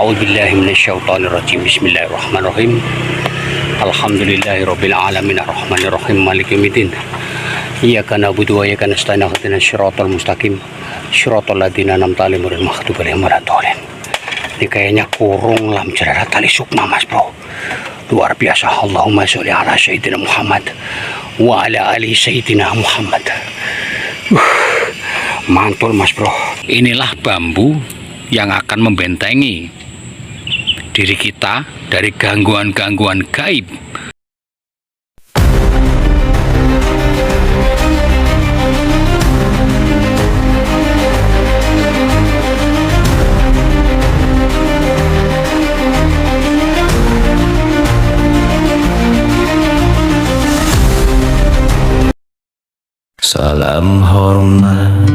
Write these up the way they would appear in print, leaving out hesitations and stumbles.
A'udzubillahi minasyaitonirrajim. Bismillahirrahmanirrahim. Alhamdulillahirabbil alamin arrahmanirrahim maliki yaumiddin. Iyyaka na'budu wa iyyaka nasta'in ihdinas siratal mustaqim siratal ladzina an'amta 'alaihim ghairil maghdubi 'alaihim waladdallin. Ini kayaknya kurung lam jerat tali sukma mas bro, luar biasa. Allahumma sholli ala sayyidina Muhammad wa ala ali sayyidina Muhammad. Mantul mas bro. Inilah bambu yang akan membentengi diri kita dari gangguan-gangguan gaib. Salam hormat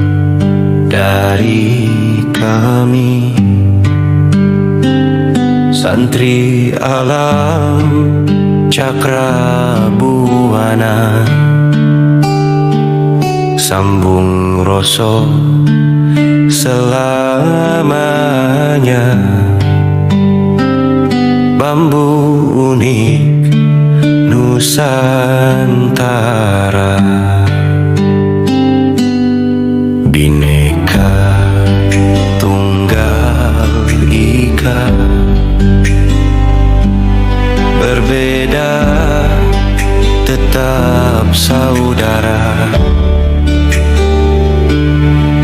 dari kami, santri alam Cakrabuana, sambung rasa selamanya. Bambu unik Nusantara, Bhinneka Tunggal Ika, berbeda tetap saudara,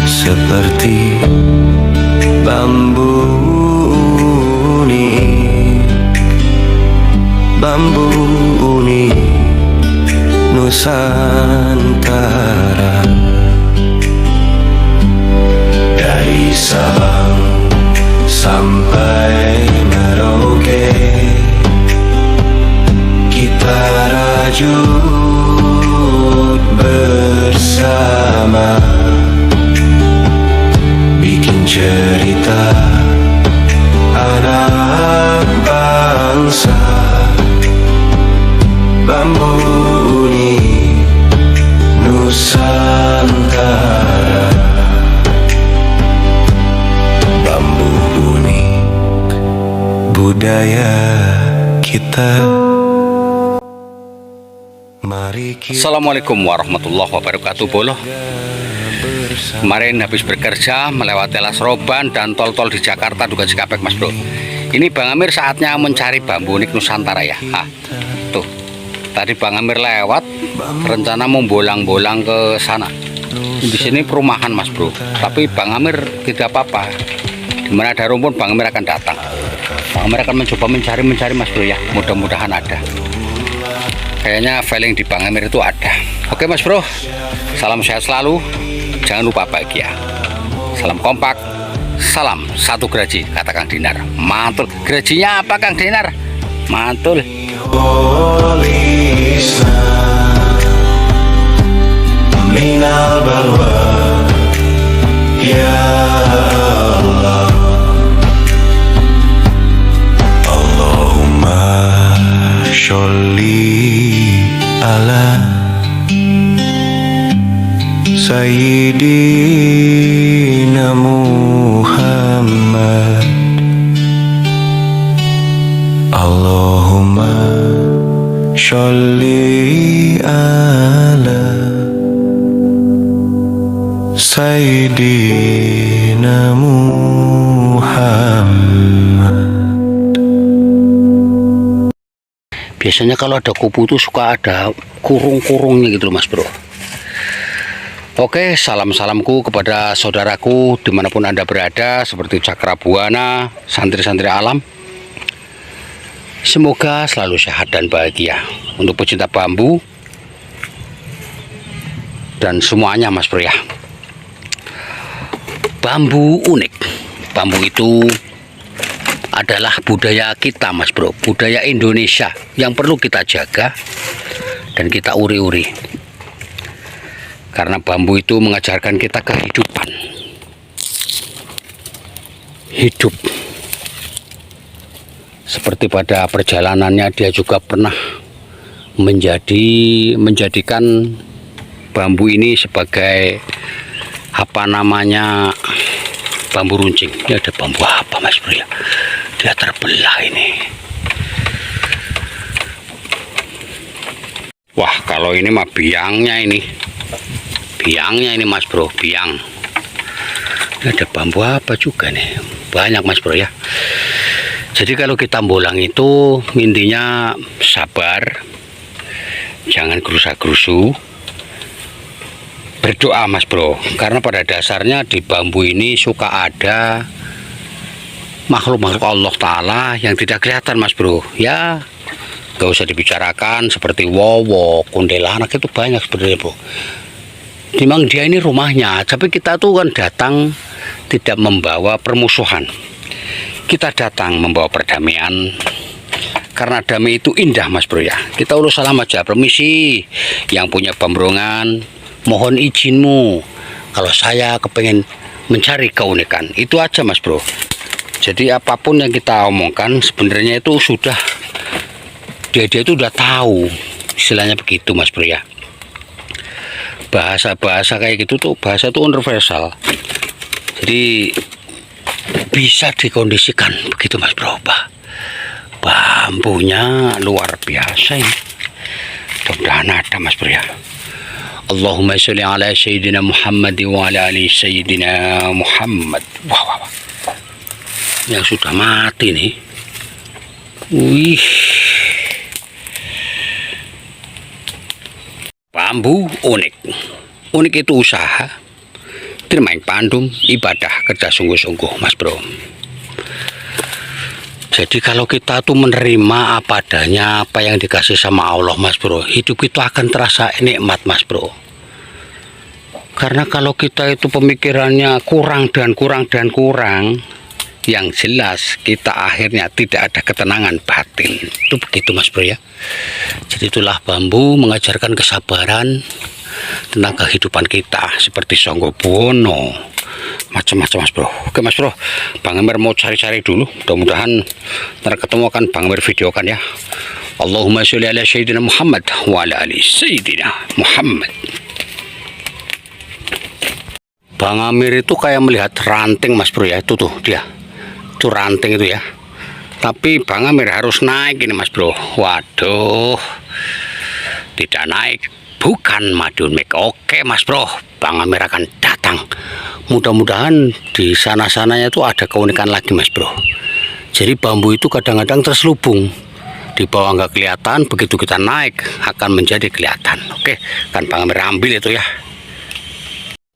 seperti bambu unik, bambu unik Nusantara. Dari Sabang sampai Merauke, kita rajut bersama, bikin cerita anak bangsa. Bambu unik Nusantara, bambu unik budaya kita. Mari kita Assalamualaikum warahmatullahi wabarakatuh. Boloh, kemarin habis bekerja melewati Alas Roban dan tol-tol di Jakarta juga Cikampek mas bro. Ini Bang Amir saatnya mencari bambu unik Nusantara ya. Tuh, tadi Bang Amir lewat, rencana mau bolang-bolang ke sana. Di sini perumahan mas bro, tapi Bang Amir tidak apa-apa. Dimana ada rumput Bang Amir akan datang. Bang Amir akan mencoba mencari mas bro ya. Mudah-mudahan ada. Kayaknya feeling di Bang Amir itu ada. Oke mas bro, salam sehat selalu, jangan lupa bahagia. Salam kompak, salam satu geraji, kata Kang Dinar. Mantul. Gerajinya apa Kang Dinar? Mantul. minal balwa ya Allah. Allahumma sholli ala Sayyidina Muhammad. Allahumma sholli ala Sayyidina Muhammad. Biasanya kalau ada kupu itu suka ada kurung-kurungnya gitu loh mas bro. Oke, salam-salamku kepada saudaraku dimanapun anda berada, seperti Cakrabuana, santri-santri alam. Semoga selalu sehat dan bahagia. Untuk pecinta bambu dan semuanya mas bro ya. Bambu unik, bambu itu adalah budaya kita mas bro, budaya Indonesia yang perlu kita jaga dan kita uri-uri. Karena bambu itu mengajarkan kita kehidupan, hidup. Seperti pada perjalanannya dia juga pernah menjadikan bambu ini sebagai apa namanya, bambu runcing. Ini ada bambu apa mas bro ya? Dia terbelah ini. Wah, kalau ini mah biangnya ini. Biangnya ini Mas Bro, biang. Ini ada bambu apa juga nih. Banyak Mas Bro ya. Jadi kalau kita bolang itu intinya sabar. Jangan gerusa-gerusu. Berdoa Mas Bro, karena pada dasarnya di bambu ini suka ada makhluk-makhluk Allah Ta'ala yang tidak kelihatan Mas Bro. Ya gak usah dibicarakan, seperti wowo, kuntilanak itu banyak sebenarnya Bro. Memang dia ini rumahnya, tapi kita tuh kan datang tidak membawa permusuhan. Kita datang membawa perdamaian. Karena damai itu indah Mas Bro ya. Kita urus salam aja, permisi. Yang punya bambrongan, mohon izinmu. Kalau saya kepengen mencari keunikan, itu aja Mas Bro. Jadi apapun yang kita omongkan sebenarnya itu sudah dia itu udah tahu, istilahnya begitu Mas Bro ya. Bahasa-bahasa kayak gitu tuh bahasa itu universal. Jadi bisa dikondisikan begitu Mas Bro. Bambunya luar biasa ini. Mudah-mudahan ada Mas Bro ya. Allahumma sholli ala sayyidina Muhammad wa ala ali sayyidina Muhammad. Wah. Yang sudah mati nih. Wih. Bambu unik. Unik itu usaha. Termain pandum ibadah kerja sungguh-sungguh Mas Bro. Jadi kalau kita tuh menerima apa adanya, apa yang dikasih sama Allah Mas Bro, hidup kita akan terasa nikmat Mas Bro. Karena kalau kita itu pemikirannya kurang dan kurang, yang jelas kita akhirnya tidak ada ketenangan batin. Itu begitu Mas Bro ya. Jadi itulah bambu mengajarkan kesabaran tentang kehidupan kita, seperti Songgo Bono, macam-macam Mas Bro. Oke Mas Bro, Bang Emir mau cari-cari dulu. Mudah-mudahan ntar ketemu kan Bang Emir videokan ya. Allahumma sholli ala sayyidina Muhammad wa ala ali sayyidina Muhammad. Bang Amir itu kayak melihat ranting Mas Bro ya. Itu tuh dia, itu ranting itu ya. Tapi Bang Amir harus naik ini Mas Bro. Waduh, tidak naik bukan Madiun Mik. Oke Mas Bro, Bang Amir akan datang. Mudah-mudahan di sana-sananya itu ada keunikan lagi Mas Bro. Jadi bambu itu kadang-kadang terselubung, di bawah nggak kelihatan, begitu kita naik akan menjadi kelihatan. Oke, kan Bang Amir ambil itu ya.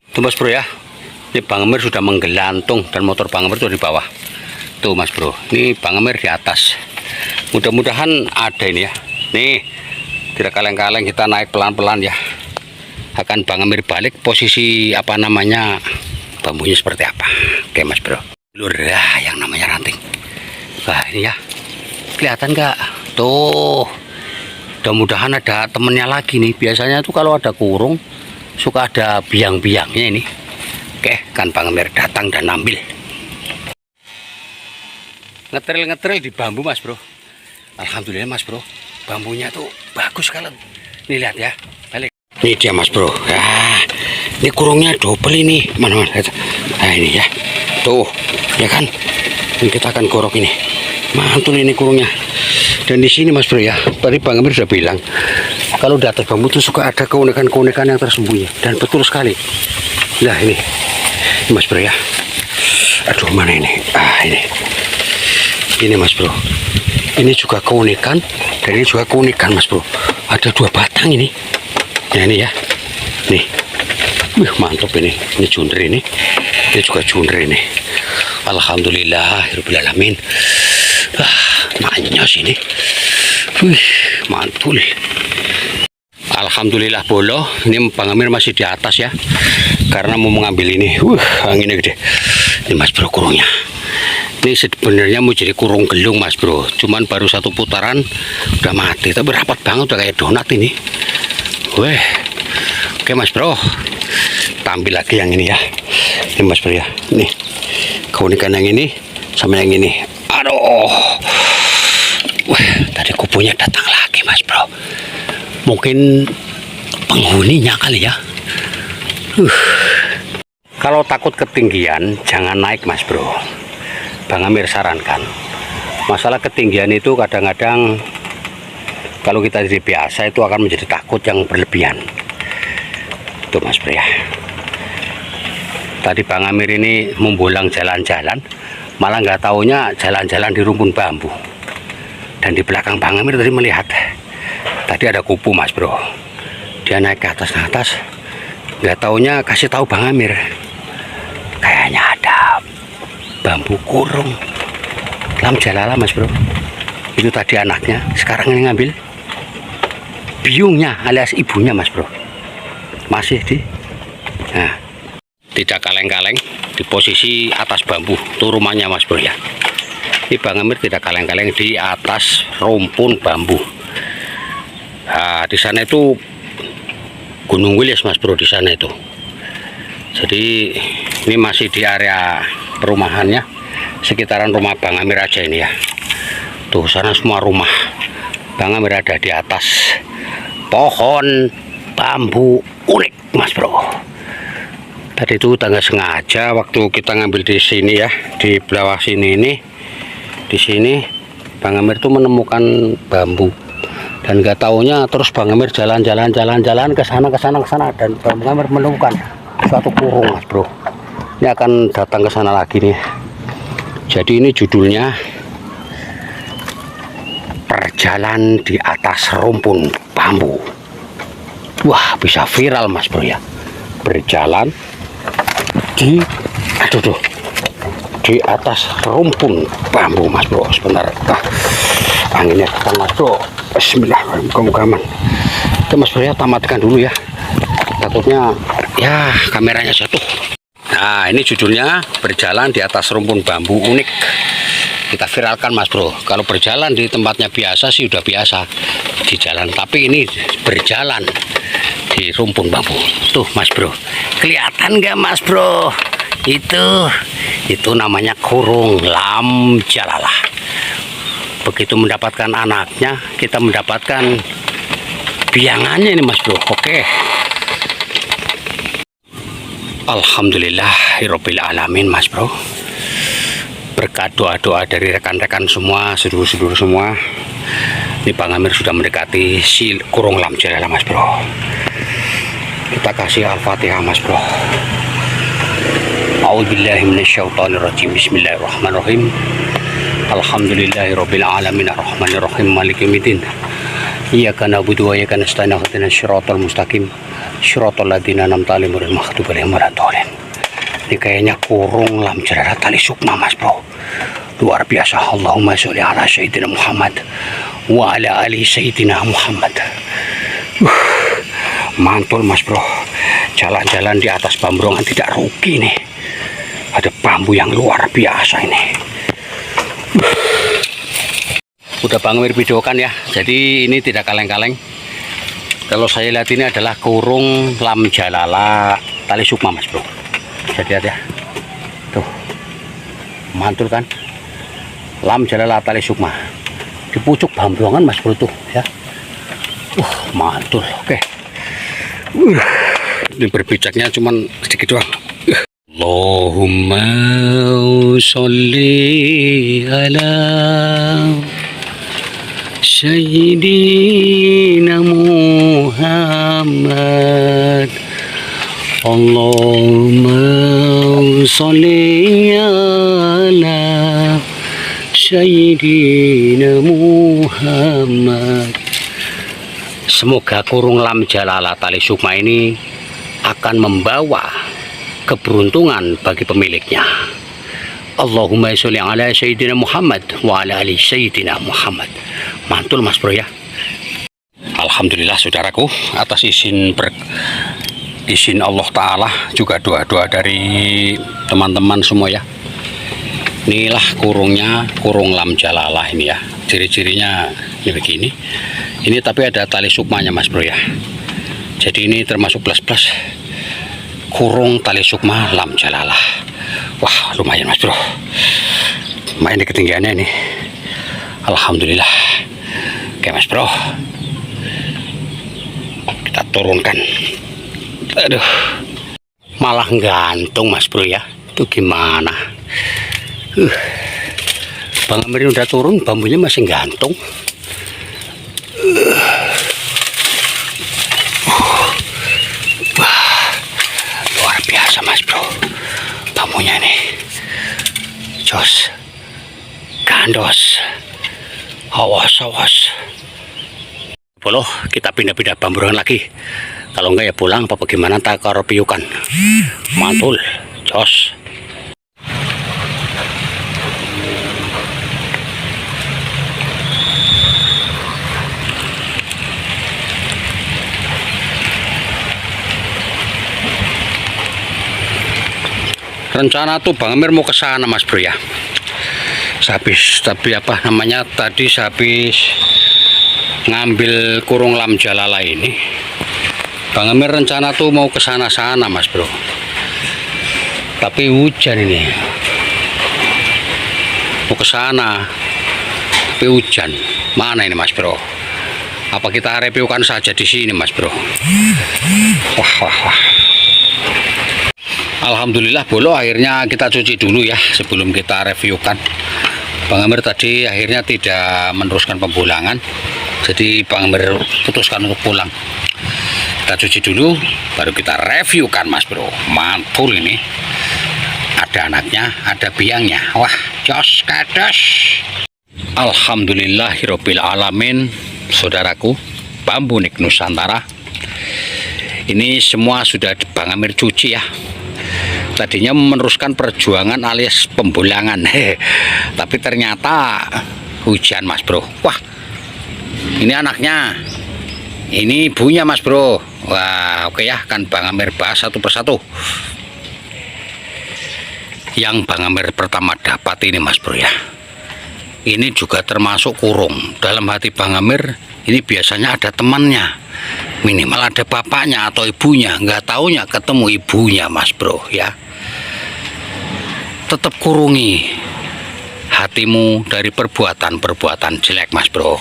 Tuh Mas Bro ya, ini Bang Amir sudah menggelantung dan motor Bang Amir itu di bawah. Tuh Mas Bro, ini Bang Amir di atas. Mudah-mudahan ada ini ya. Nih, tidak kaleng-kaleng kita naik pelan-pelan ya. Akan Bang Amir balik posisi apa namanya, bambunya seperti apa. Oke Mas Bro. Lur ya, yang namanya ranting. Wah ini ya, kelihatan nggak? Tuh, mudah-mudahan ada temennya lagi nih. Biasanya tuh kalau ada kurung suka ada biang-biangnya ini. Oke, kan Bang Amir datang dan ambil. Ngetril di bambu Mas Bro. Alhamdulillah Mas Bro, bambunya tuh bagus sekali. Nih lihat ya, balik. Ini dia Mas Bro. Nah, ini kurungnya double ini. Mana. Nah ini ya. Tuh, ya kan. Ini kita akan korok ini. Mantul ini kurungnya. Dan di sini Mas Bro ya, tadi Bang Amir sudah bilang, kalau di atas bambu itu suka ada keunikan-keunikan yang tersembunyi. Dan betul sekali. Nah ini Mas Bro ya. Aduh mana ini? Ah ini Mas Bro. Ini juga keunikan dan ini juga keunikan Mas Bro. Ada 2 batang ini. Nah ini ya. Nih. Wih mantap ini. Ini junder ini. Ini juga junder ini. Alhamdulillah Rabbil alamin. Manyos ini. Wih mantul. Alhamdulillah bolo. Ini Bang Amir masih di atas ya, karena mau mengambil ini. Anginnya gede. Ini Mas Bro kurungnya. Ini sebenarnya mau jadi kurung gelung Mas Bro, cuman baru 1 putaran udah mati. Tapi rapat banget, udah kayak donat ini. Weh, oke Mas Bro, tampil lagi yang ini ya. Ini Mas Bro ya, nih keunikan yang ini sama yang ini. Aduh, wah tadi kupunya datang lagi Mas Bro. Mungkin penghuninya kali ya. Kalau takut ketinggian jangan naik Mas Bro. Bang Amir sarankan Masalah ketinggian itu kadang-kadang kalau kita jadi biasa itu akan menjadi takut yang berlebihan. Tuh Mas Bro ya. Tadi Bang Amir ini membolang jalan-jalan, malah nggak taunya jalan-jalan di rumpun bambu. Dan di belakang Bang Amir tadi melihat, tadi ada kupu Mas Bro. Dia naik ke atas, nggak taunya kasih tahu Bang Amir, kayaknya ada bambu kurung lam jalala Mas Bro. Itu tadi anaknya, sekarang ini ngambil biungnya alias ibunya Mas Bro. Masih di, nah, tidak kaleng-kaleng di posisi atas bambu. Itu rumahnya Mas Bro ya. Ini Bang Amir tidak kaleng-kaleng di atas rumpun bambu. Nah, di sana itu Gunung Wilis Mas Bro, di sana itu. Jadi ini masih di area perumahannya, sekitaran rumah Bang Amir aja ini ya. Tuh sana semua rumah Bang Amir ada di atas pohon bambu unik Mas Bro. Tadi itu tangga sengaja waktu kita ngambil di sini ya, di bawah sini ini, di sini Bang Amir tuh menemukan bambu dan nggak taunya terus Bang Amir jalan-jalan ke sana dan Bang Amir menemukan suatu kurung Mas Bro. Ini akan datang ke sana lagi nih. Jadi ini judulnya Perjalanan di Atas Rumpun Bambu. Wah, bisa viral Mas Bro ya. Berjalan di di atas rumpun bambu Mas Bro. Sebentar, anginnya datang Mas Bro. Bismillahirrahmanirrahim. Oke Mas Bro ya, tamatkan dulu ya, takutnya ya kameranya jatuh. Nah, ini judulnya Berjalan di Atas Rumpun Bambu Unik. Kita viralkan Mas Bro. Kalau berjalan di tempatnya biasa sih udah biasa di jalan, tapi ini berjalan di rumpun bambu. Tuh Mas Bro, kelihatan nggak Mas Bro? Itu namanya kurung lam jalalah. Begitu mendapatkan anaknya, kita mendapatkan biangannya ini Mas Bro. Oke. Alhamdulillahirabbil alamin Mas Bro. Berkat doa-doa dari rekan-rekan semua, sedulur-sedulur semua, ini Bang Amir sudah mendekati si kurung lam jalalah Mas Bro. Kita kasih Al-Fatihah Mas Bro. A'udzubillahi minasyaitonirrajim. Bismillahirrahmanirrahim. Alhamdulillahirabbil alamin arrahmanirrahim maliki yaumiddin. Iyyaka na'budu wa iyyaka nasta'in ihdinas siratal mustaqim. Siratal ladzina an'amta 'alaihim ghairil maghdubi 'alaihim waladdallin. Ini kayaknya kurung lam jalalah tali sukma Mas Bro. Luar biasa. Allahumma sholli ala sayyidina Muhammad wa ala ali sayyidina Muhammad. Mantul Mas Bro. Jalan-jalan di atas bamburongan tidak rugi nih. Ada bambu yang luar biasa ini. Udah Bang Amir videokan ya. Jadi ini tidak kaleng-kaleng. Kalau saya lihat ini adalah kurung lam jalala tali sukma Mas Bro. Jadi lihat ya. Tuh. Mantul kan? Lam jalala tali sukma. Di pucuk bamburongan Mas Bro tuh ya. Mantul. Oke. Ini berbijaknya cuman sedikit doang. Allahumma sholli ala sayyidina Muhammad. Allahumma sholli ala sayyidina Muhammad. Semoga kurung lam jalalah tali sukma ini akan membawa keberuntungan bagi pemiliknya. Allahumma sholli ala sayyidina Muhammad wa ala ali sayyidina Muhammad. Mantul Mas Bro ya. Alhamdulillah saudaraku, atas izin Allah Ta'ala, juga doa-doa dari teman-teman semua ya. Inilah kurungnya, kurung lam jalalah ini ya. Ciri-cirinya ini begini. Ini tapi ada tali sukmanya Mas Bro ya. Jadi ini termasuk plus kurung tali sukma lam jalalah. Wah lumayan Mas Bro. Main di ketinggiannya ini. Alhamdulillah. Oke Mas Bro, kita turunkan. Aduh, malah gantung Mas Bro ya. Itu gimana? Bang Amir udah turun, bambunya masih gantung. Wah, luar biasa Mas Bro, bambunya nih. Jos, gandos, awas. Boloh, kita pindah-pindah bamburan lagi. Kalau enggak ya pulang, apa bagaimana tak karo piukan. Mantul, jos. Rencana tuh Bang Amir mau ke sana Mas Bro ya. Tapi apa namanya tadi habis ngambil kurung lam jalala ini. Bang Amir rencana tuh mau ke sana Mas Bro. Tapi hujan ini. Mau ke sana. Tapi hujan. Mana ini Mas Bro? Apa kita reviewkan saja di sini Mas Bro? Wah. Alhamdulillah bolo, akhirnya kita cuci dulu ya sebelum kita reviewkan. Bang Amir tadi akhirnya tidak meneruskan pembulangan, jadi Bang Amir putuskan untuk pulang. Kita cuci dulu baru kita reviewkan Mas Bro. Mantul ini, ada anaknya, ada biangnya. Wah, jos kados. Alhamdulillahirabbil alamin. Saudaraku, Bambu Unik Nusantara ini semua sudah Bang Amir cuci ya. Tadinya meneruskan perjuangan alias pembulangan, tapi ternyata hujan Mas Bro. Wah, ini anaknya, ini ibunya Mas Bro. Wah, oke ya, kan Bang Amir bahas satu persatu. Yang Bang Amir pertama dapat ini Mas Bro ya, ini juga termasuk kurung. Dalam hati Bang Amir ini biasanya ada temannya, minimal ada bapaknya atau ibunya. Nggak taunya ketemu ibunya Mas Bro ya. Tetap kurungi hatimu dari perbuatan-perbuatan jelek Mas Bro,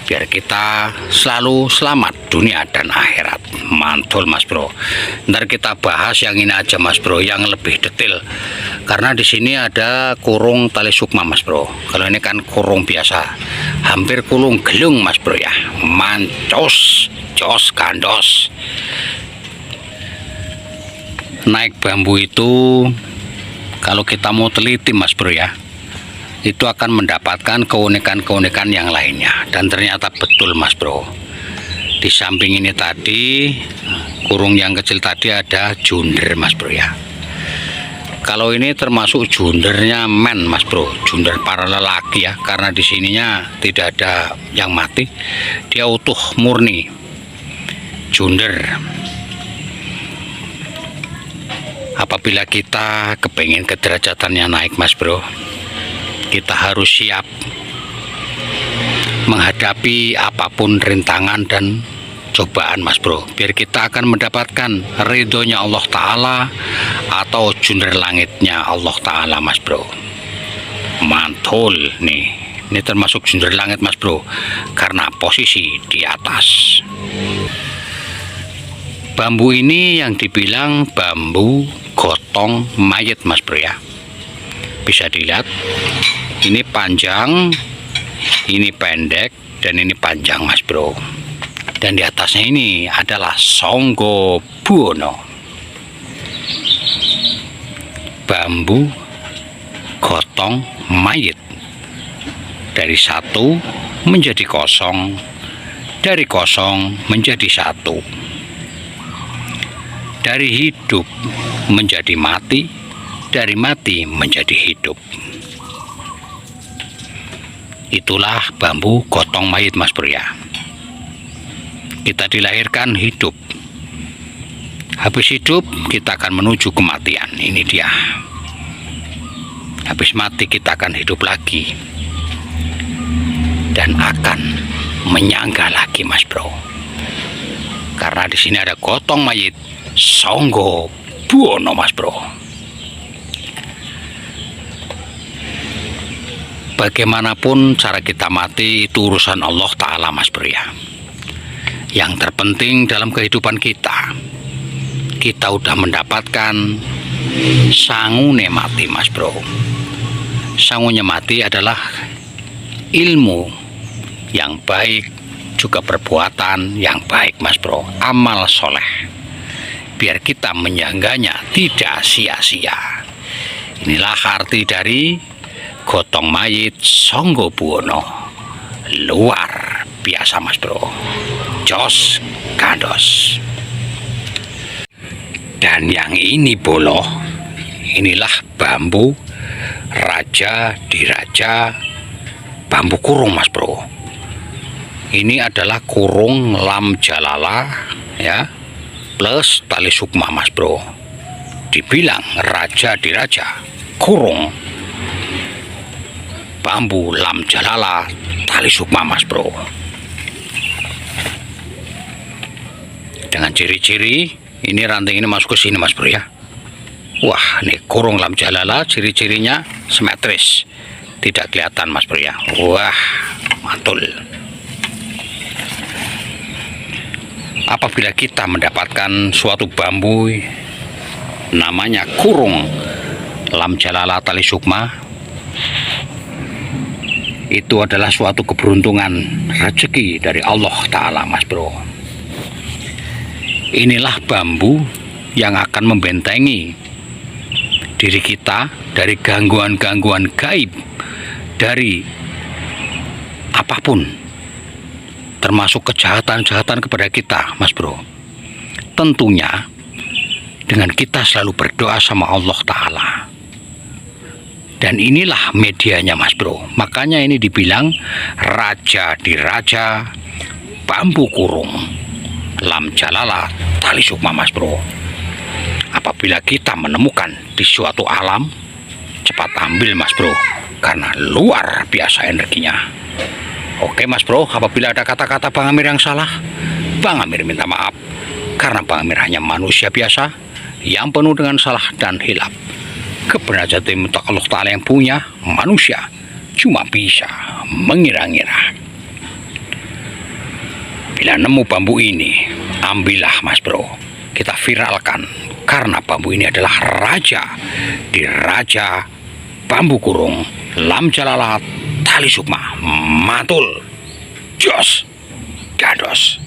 biar kita selalu selamat dunia dan akhirat. Mantul Mas Bro. Ntar kita bahas yang ini aja Mas Bro, yang lebih detail, karena di sini ada kurung tali sukma Mas Bro. Kalau ini kan kurung biasa, hampir kulung gelung Mas Bro ya. Mancos, jos gandos. Naik bambu itu kalau kita mau teliti Mas Bro ya, itu akan mendapatkan keunikan-keunikan yang lainnya. Dan ternyata betul Mas Bro, di samping ini tadi, kurung yang kecil tadi ada junder Mas Bro ya. Kalau ini termasuk jundernya men Mas Bro, junder para lelaki ya, karena di sininya tidak ada yang mati, dia utuh murni junder. Apabila kita kepengen kederajatannya naik Mas Bro, kita harus siap menghadapi apapun rintangan dan cobaan Mas Bro, biar kita akan mendapatkan ridhonya Allah Ta'ala atau junder langitnya Allah Ta'ala Mas Bro. Mantul nih, ini termasuk junder langit Mas Bro, karena posisi di atas. Bambu ini yang dibilang bambu gotong mayit Mas Bro ya. Bisa dilihat, ini panjang, ini pendek, dan ini panjang Mas Bro. Dan di atasnya ini adalah Songgo Buwono. Bambu gotong mayit. Dari satu menjadi kosong, dari kosong menjadi satu, dari hidup menjadi mati, dari mati menjadi hidup. Itulah bambu gotong mayit Mas Bro ya. Kita dilahirkan hidup, habis hidup kita akan menuju kematian. Ini dia, habis mati kita akan hidup lagi dan akan menyangga lagi Mas Bro, karena di sini ada gotong mayit Songgo Buwono Mas Bro. Bagaimanapun cara kita mati itu urusan Allah Ta'ala Mas Bro ya. Yang terpenting dalam kehidupan kita, kita udah mendapatkan sangune mati Mas Bro. Sangu Nyemati adalah ilmu yang baik, juga perbuatan yang baik Mas Bro, amal soleh, biar kita menyangganya tidak sia-sia. Inilah arti dari gotong mayit Sangga Buwana. Luar biasa Mas Bro, jos gandos. Dan yang ini boloh, inilah bambu raja diraja bambu kurung Mas Bro. Ini adalah kurung lam jalala ya, plus tali sukma Mas Bro. Dibilang raja diraja kurung bambu lam jalala tali sukma Mas Bro. Dengan ciri-ciri ini, ranting ini masuk ke sini Mas Bro ya. Wah, ini kurung lam jalala, ciri-cirinya simetris, tidak kelihatan Mas Bro ya. Wah, mantul. Apabila kita mendapatkan suatu bambu namanya kurung lam jalala tali sukma, itu adalah suatu keberuntungan, rezeki dari Allah Ta'ala Mas Bro. Inilah bambu yang akan membentengi diri kita dari gangguan-gangguan gaib, dari apapun, termasuk kejahatan-kejahatan kepada kita Mas Bro. Tentunya dengan kita selalu berdoa sama Allah Ta'ala. Dan inilah medianya Mas Bro. Makanya ini dibilang raja diraja bambu kurung lam jalala tali sukma Mas Bro. Apabila kita menemukan di suatu alam, cepat ambil Mas Bro, karena luar biasa energinya. Oke Mas Bro, apabila ada kata-kata Bang Amir yang salah, Bang Amir minta maaf, karena Bang Amir hanya manusia biasa yang penuh dengan salah dan hilaf. Kebenaran jati mutlak Allah Ta'ala yang punya, manusia cuma bisa mengira-ngira. Bila nemu bambu ini, ambillah Mas Bro, kita viralkan, karena bambu ini adalah raja diraja bambu kurung lam jalala tali sukma. Mantul, jos gandos.